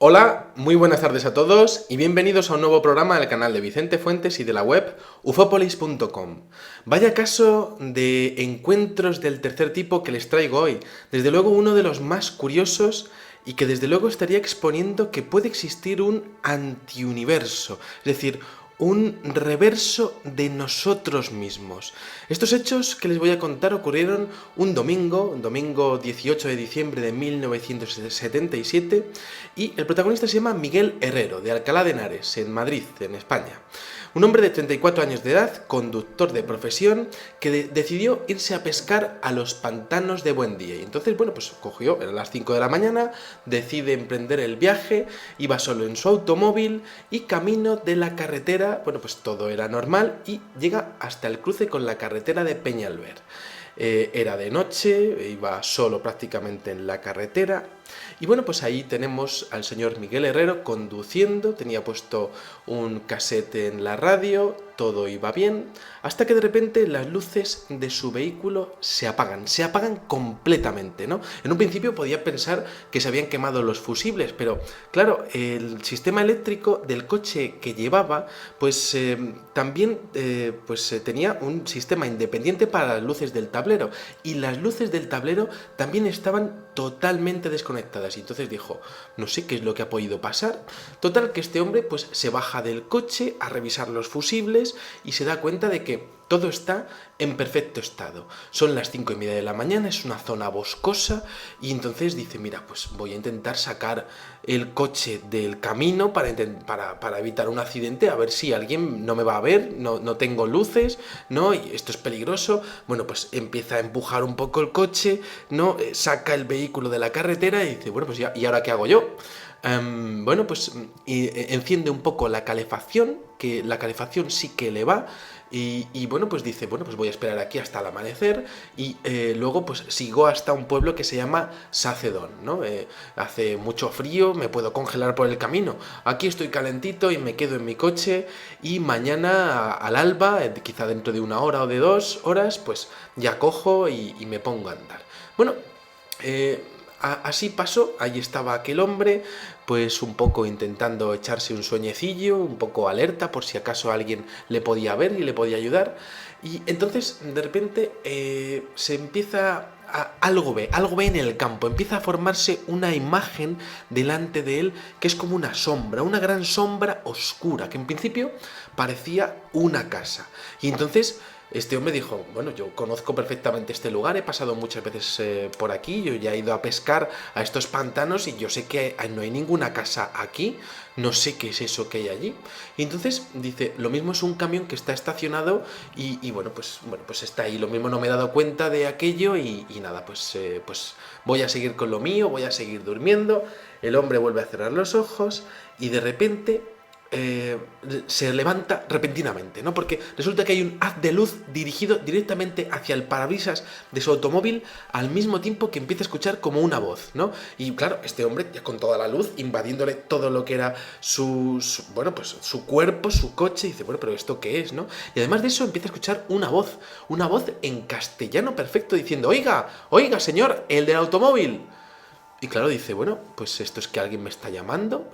Hola, muy buenas tardes a todos y bienvenidos a un nuevo programa del canal de Vicente Fuentes y de la web ufopolis.com. Vaya caso de encuentros del tercer tipo que les traigo hoy. Desde luego uno de los más curiosos y que desde luego estaría exponiendo que puede existir un antiuniverso, es decir, un reverso de nosotros mismos. Estos hechos que les voy a contar ocurrieron un domingo 18 de diciembre de 1977, y el protagonista se llama Miguel Herrero, de Alcalá de Henares, en Madrid, en España. Un hombre de 34 años de edad, conductor de profesión, que decidió irse a pescar a los pantanos de Buendía. Y entonces, pues cogió, eran las 5 de la mañana, decide emprender el viaje, iba solo en su automóvil y camino de la carretera, pues todo era normal y llega hasta el cruce con la carretera de Peñalver. Era de noche, iba solo prácticamente en la carretera. Y pues ahí tenemos al señor Miguel Herrero conduciendo, tenía puesto un casete en la radio, todo iba bien, hasta que de repente las luces de su vehículo se apagan completamente, ¿no? En un principio podía pensar que se habían quemado los fusibles, pero claro, el sistema eléctrico del coche que llevaba, también tenía un sistema independiente para las luces del tablero, y las luces del tablero también estaban totalmente desconectadas. Y entonces dijo, no sé qué es lo que ha podido pasar. Total, que este hombre se baja del coche a revisar los fusibles y se da cuenta de que todo está en perfecto estado. Son las 5:30 de la mañana, es una zona boscosa, y entonces dice, mira, pues voy a intentar sacar el coche del camino para evitar un accidente, a ver si alguien no me va a ver, no tengo luces, ¿no? Y esto es peligroso. Pues empieza a empujar un poco el coche, ¿no? Saca el vehículo de la carretera y dice, ¿y ahora qué hago yo? Enciende un poco la calefacción, que la calefacción sí que le va, y dice, pues voy a esperar aquí hasta el amanecer, y luego sigo hasta un pueblo que se llama Sacedón, ¿no? Hace mucho frío, me puedo congelar por el camino, aquí estoy calentito y me quedo en mi coche, y mañana al alba, quizá dentro de 1 hora o de 2 horas, pues ya cojo y me pongo a andar. Así pasó, ahí estaba aquel hombre, pues un poco intentando echarse un sueñecillo, un poco alerta por si acaso alguien le podía ver y le podía ayudar. Y entonces de repente se empieza algo ve en el campo, empieza a formarse una imagen delante de él que es como una sombra, una gran sombra oscura, que en principio parecía una casa. Y entonces este hombre dijo, yo conozco perfectamente este lugar, he pasado muchas veces por aquí, yo ya he ido a pescar a estos pantanos y yo sé que no hay ninguna casa aquí, no sé qué es eso que hay allí. Y entonces dice, lo mismo es un camión que está estacionado y pues está ahí, lo mismo no me he dado cuenta de aquello y nada, pues voy a seguir con lo mío, voy a seguir durmiendo. El hombre vuelve a cerrar los ojos y de repente se levanta repentinamente, ¿no? Porque resulta que hay un haz de luz dirigido directamente hacia el parabrisas de su automóvil, al mismo tiempo que empieza a escuchar como una voz, ¿no? Y claro, este hombre ya con toda la luz invadiéndole todo lo que era su cuerpo, su coche, y dice, pero ¿esto qué es, no? Y además de eso empieza a escuchar una voz en castellano perfecto diciendo, oiga, señor, el del automóvil. Y claro, dice, pues esto es que alguien me está llamando.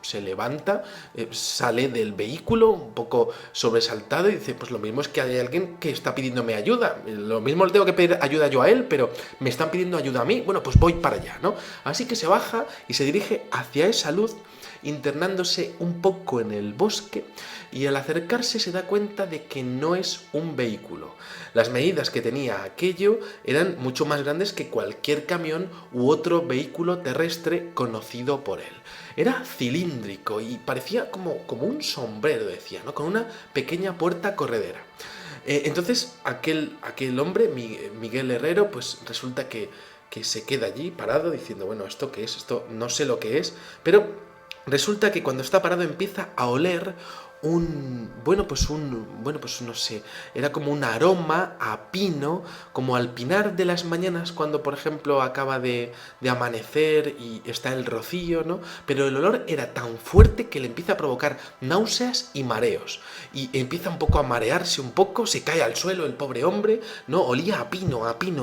Se levanta, sale del vehículo un poco sobresaltado y dice, pues lo mismo es que hay alguien que está pidiéndome ayuda. Lo mismo le tengo que pedir ayuda yo a él, pero me están pidiendo ayuda a mí. Pues voy para allá, ¿no? Así que se baja y se dirige hacia esa luz, internándose un poco en el bosque, y al acercarse se da cuenta de que no es un vehículo. Las medidas que tenía aquello eran mucho más grandes que cualquier camión u otro vehículo terrestre conocido por él. Era cilíndrico y parecía como un sombrero, decía, ¿no? Con una pequeña puerta corredera. Entonces aquel hombre, Miguel Herrero, pues resulta que se queda allí parado diciendo, ¿esto qué es? Esto no sé lo que es, pero resulta que cuando está parado empieza a oler bueno, pues no sé, era como un aroma a pino, como al pinar de las mañanas cuando, por ejemplo, acaba de amanecer y está el rocío, ¿no? Pero el olor era tan fuerte que le empieza a provocar náuseas y mareos. Y empieza un poco a marearse un poco, se cae al suelo el pobre hombre, ¿no? Olía a pino,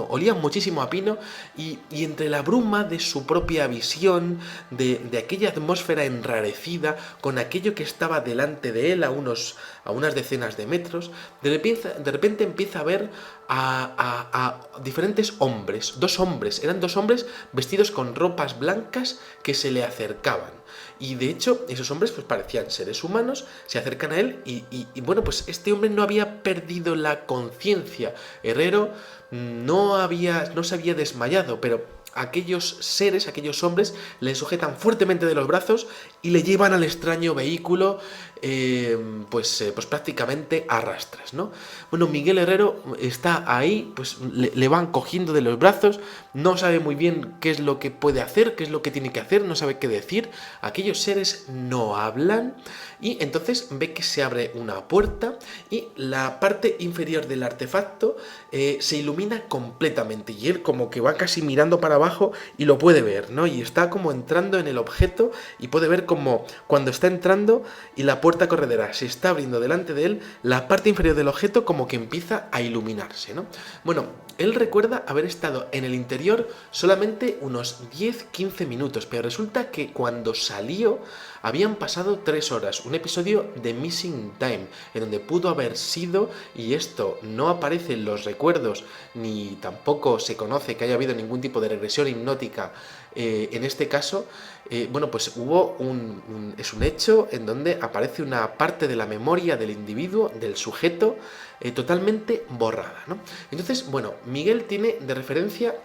olía muchísimo a pino y entre la bruma de su propia visión, de aquella atmósfera enrarecida, con aquello que estaba delante de él a unas decenas de metros, de repente empieza a ver a diferentes hombres, eran dos hombres vestidos con ropas blancas que se le acercaban. Y de hecho, esos hombres pues parecían seres humanos, se acercan a él y bueno, pues este hombre no había perdido la conciencia. Herrero no se había desmayado, pero aquellos seres, aquellos hombres, le sujetan fuertemente de los brazos y le llevan al extraño vehículo, pues prácticamente a rastras, ¿no? Bueno, Miguel Herrero está ahí, pues le van cogiendo de los brazos, no sabe muy bien qué es lo que puede hacer, qué es lo que tiene que hacer, no sabe qué decir, aquellos seres no hablan y entonces ve que se abre una puerta y la parte inferior del artefacto se ilumina completamente y él como que va casi mirando para abajo y lo puede ver, ¿no? Y está como entrando en el objeto y puede ver como cuando está entrando y la puerta corredera se está abriendo delante de él, la parte inferior del objeto como que empieza a iluminarse, ¿no? Bueno, él recuerda haber estado en el interior solamente unos 10-15 minutos, pero resulta que cuando salió habían pasado 3 horas, un episodio de Missing Time, en donde pudo haber sido, y esto no aparece en los recuerdos, ni tampoco se conoce que haya habido ningún tipo de regresión hipnótica en este caso, bueno, pues es un hecho en donde aparece una parte de la memoria del individuo, del sujeto, totalmente borrada, ¿no? Entonces, bueno, Miguel tiene de referencia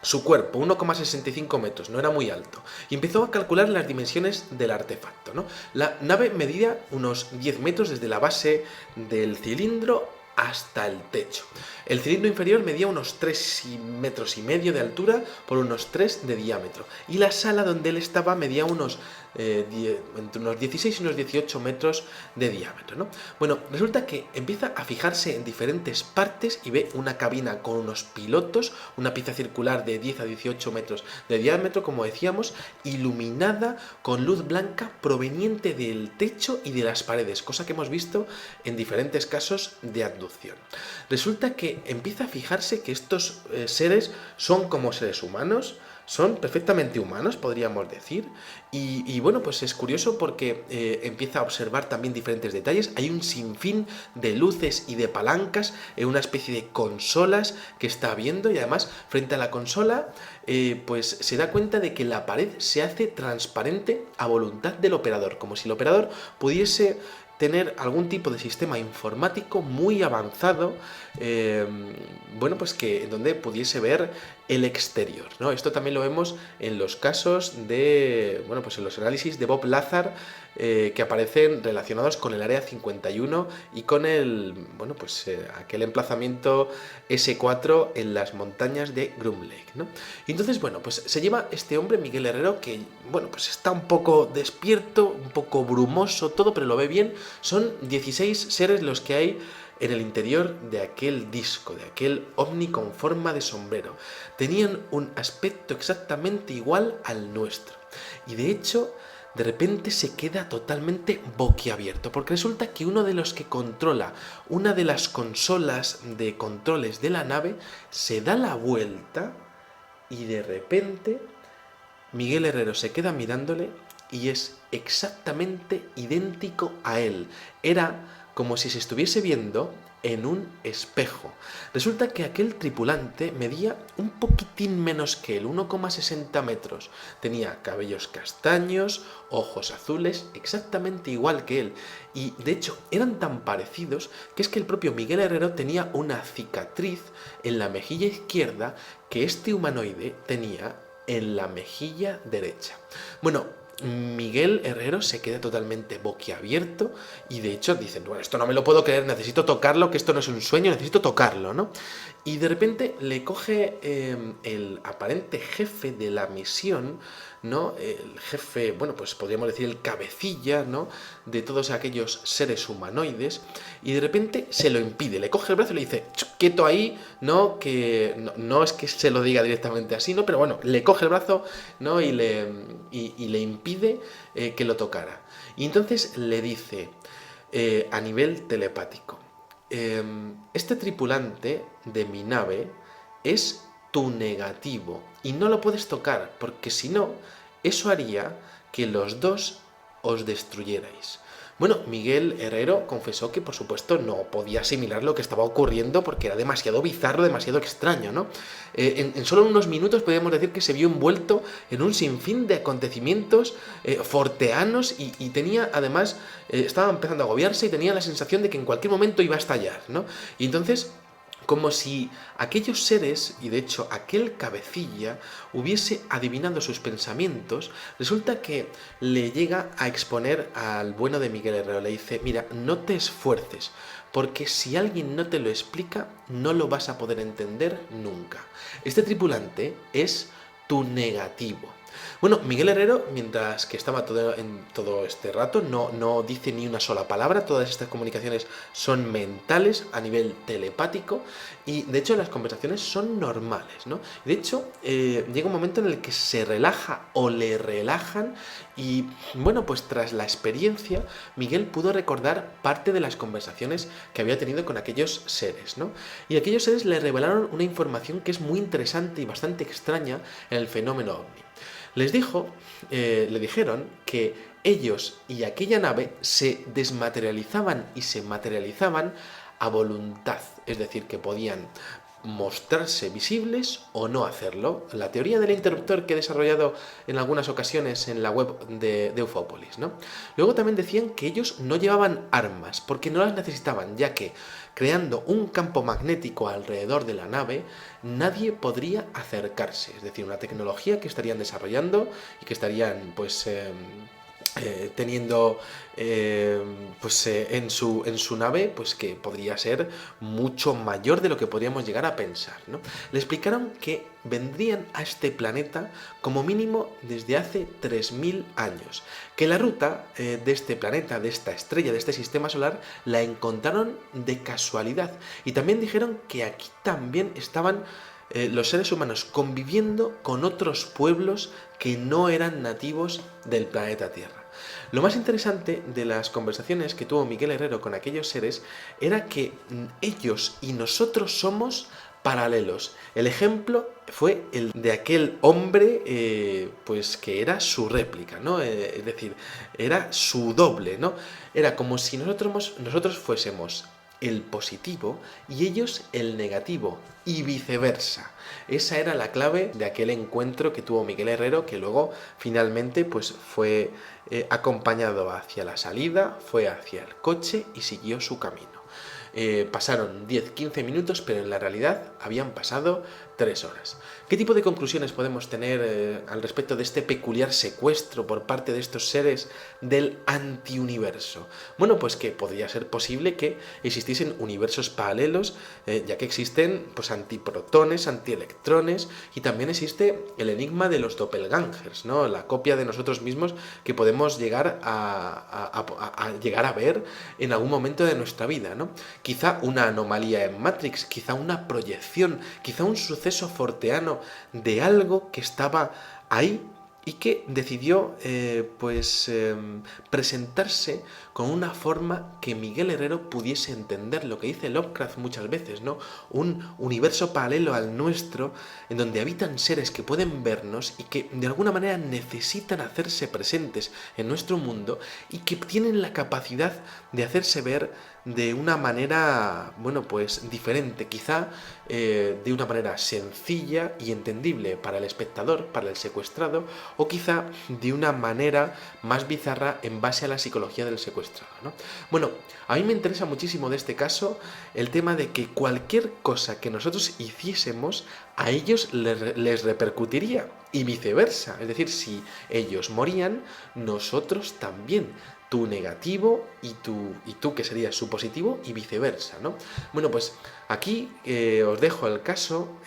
su cuerpo, 1,65 metros, no era muy alto, y empezó a calcular las dimensiones del artefacto, ¿no? La nave medía unos 10 metros desde la base del cilindro hasta el techo. El cilindro inferior medía unos 3 metros y medio de altura por unos 3 de diámetro, y la sala donde él estaba medía entre unos 16 y unos 18 metros de diámetro, ¿no? Bueno, resulta que empieza a fijarse en diferentes partes y ve una cabina con unos pilotos, una pieza circular de 10 a 18 metros de diámetro, como decíamos, iluminada con luz blanca proveniente del techo y de las paredes, cosa que hemos visto en diferentes casos de abducción. Resulta que empieza a fijarse que estos seres son como seres humanos, son perfectamente humanos, podríamos decir, y bueno, pues es curioso porque empieza a observar también diferentes detalles. Hay un sinfín de luces y de palancas en una especie de consolas que está viendo, y además frente a la consola pues se da cuenta de que la pared se hace transparente a voluntad del operador, como si el operador pudiese tener algún tipo de sistema informático muy avanzado, bueno, pues que en donde pudiese ver el exterior, ¿no? Esto también lo vemos en los casos de, bueno, pues en los análisis de Bob Lazar que aparecen relacionados con el Área 51 y con bueno, pues aquel emplazamiento S4 en las montañas de Groom Lake, ¿no? Y entonces, bueno, pues se lleva este hombre, Miguel Herrero, que, bueno, pues está un poco despierto, un poco brumoso, todo, pero lo ve bien. Son 16 seres los que hay en el interior de aquel disco, de aquel ovni con forma de sombrero. Tenían un aspecto exactamente igual al nuestro. Y de hecho, de repente se queda totalmente boquiabierto, porque resulta que uno de los que controla una de las consolas de controles de la nave se da la vuelta y de repente Miguel Herrero se queda mirándole y es exactamente idéntico a él. Era como si se estuviese viendo en un espejo. Resulta que aquel tripulante medía un poquitín menos que él, 1,60 metros. Tenía cabellos castaños, ojos azules, exactamente igual que él. Y de hecho eran tan parecidos que es que el propio Miguel Herrero tenía una cicatriz en la mejilla izquierda que este humanoide tenía en la mejilla derecha. Bueno, Miguel Herrero se queda totalmente boquiabierto y de hecho dicen, bueno, esto no me lo puedo creer, necesito tocarlo, que esto no es un sueño, necesito tocarlo, ¿no? Y de repente le coge el aparente jefe de la misión, ¿no? El jefe, bueno, pues podríamos decir el cabecilla, ¿no? De todos aquellos seres humanoides, y de repente se lo impide, le coge el brazo y le dice, quieto ahí, ¿no? Que no es que se lo diga directamente así, ¿no? Pero bueno, le coge el brazo, ¿no? Y le impide que lo tocara. Y entonces le dice, a nivel telepático, este tripulante de mi nave es tu negativo y no lo puedes tocar, porque si no, eso haría que los dos os destruyerais. Bueno, Miguel Herrero confesó que por supuesto no podía asimilar lo que estaba ocurriendo porque era demasiado bizarro, demasiado extraño, ¿no? En solo unos minutos podríamos decir que se vio envuelto en un sinfín de acontecimientos forteanos y tenía además, estaba empezando a agobiarse y tenía la sensación de que en cualquier momento iba a estallar, ¿no? Y entonces, como si aquellos seres, y de hecho aquel cabecilla, hubiese adivinado sus pensamientos, resulta que le llega a exponer al bueno de Miguel Herrero. Le dice, mira, no te esfuerces, porque si alguien no te lo explica, no lo vas a poder entender nunca. Este tripulante es tu negativo. Bueno, Miguel Herrero, mientras que estaba en todo este rato, no dice ni una sola palabra, todas estas comunicaciones son mentales a nivel telepático y de hecho las conversaciones son normales, ¿no? De hecho, llega un momento en el que se relaja o le relajan y bueno, pues tras la experiencia, Miguel pudo recordar parte de las conversaciones que había tenido con aquellos seres, ¿no? Y aquellos seres le revelaron una información que es muy interesante y bastante extraña en el fenómeno ovni. Le dijeron que ellos y aquella nave se desmaterializaban y se materializaban a voluntad, es decir, que podían mostrarse visibles o no hacerlo. La teoría del interruptor que he desarrollado en algunas ocasiones en la web de Ufópolis, ¿no? Luego también decían que ellos no llevaban armas porque no las necesitaban, ya que creando un campo magnético alrededor de la nave, nadie podría acercarse. Es decir, una tecnología que estarían desarrollando y que estarían pues teniendo en su nave, pues que podría ser mucho mayor de lo que podríamos llegar a pensar, ¿no? Le explicaron que vendrían a este planeta como mínimo desde hace 3000 años, que la ruta de este planeta, de esta estrella, de este sistema solar, la encontraron de casualidad, y también dijeron que aquí también estaban los seres humanos conviviendo con otros pueblos que no eran nativos del planeta Tierra. Lo más interesante de las conversaciones que tuvo Miguel Herrero con aquellos seres era que ellos y nosotros somos paralelos. El ejemplo fue el de aquel hombre, pues que era su réplica, ¿no? Es decir, era su doble, ¿no? Era como si nosotros fuésemos el positivo y ellos el negativo, y viceversa. Esa era la clave de aquel encuentro que tuvo Miguel Herrero, que luego finalmente pues fue acompañado hacia la salida, fue hacia el coche y siguió su camino. Pasaron 10-15 minutos, pero en la realidad habían pasado 3 horas. ¿Qué tipo de conclusiones podemos tener al respecto de este peculiar secuestro por parte de estos seres del antiuniverso? Bueno, pues que podría ser posible que existiesen universos paralelos, ya que existen pues antiprotones, antielectrones, y también existe el enigma de los doppelgangers, ¿no? La copia de nosotros mismos que podemos llegar a ver en algún momento de nuestra vida, ¿no? Quizá una anomalía en Matrix, quizá una proyección, quizá un suceso forteano de algo que estaba ahí y que decidió presentarse con una forma que Miguel Herrero pudiese entender, lo que dice Lovecraft muchas veces, ¿no? Un universo paralelo al nuestro, en donde habitan seres que pueden vernos y que de alguna manera necesitan hacerse presentes en nuestro mundo y que tienen la capacidad de hacerse ver de una manera, bueno, pues diferente, quizá de una manera sencilla y entendible para el espectador, para el secuestrado, o quizá de una manera más bizarra en base a la psicología del secuestrado, ¿no? Bueno, a mí me interesa muchísimo de este caso el tema de que cualquier cosa que nosotros hiciésemos a ellos les repercutiría y viceversa, es decir, si ellos morían, nosotros también. tú negativo y tú que serías su positivo y viceversa, ¿no? Bueno, pues aquí os dejo el caso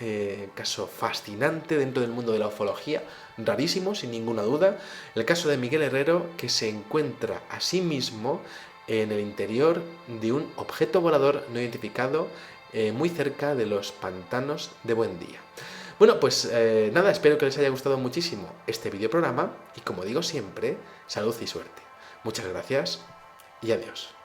fascinante dentro del mundo de la ufología, rarísimo, sin ninguna duda, el caso de Miguel Herrero, que se encuentra a sí mismo en el interior de un objeto volador no identificado muy cerca de los pantanos de Buendía. Bueno, pues nada, espero que les haya gustado muchísimo este videoprograma y como digo siempre, salud y suerte. Muchas gracias y adiós.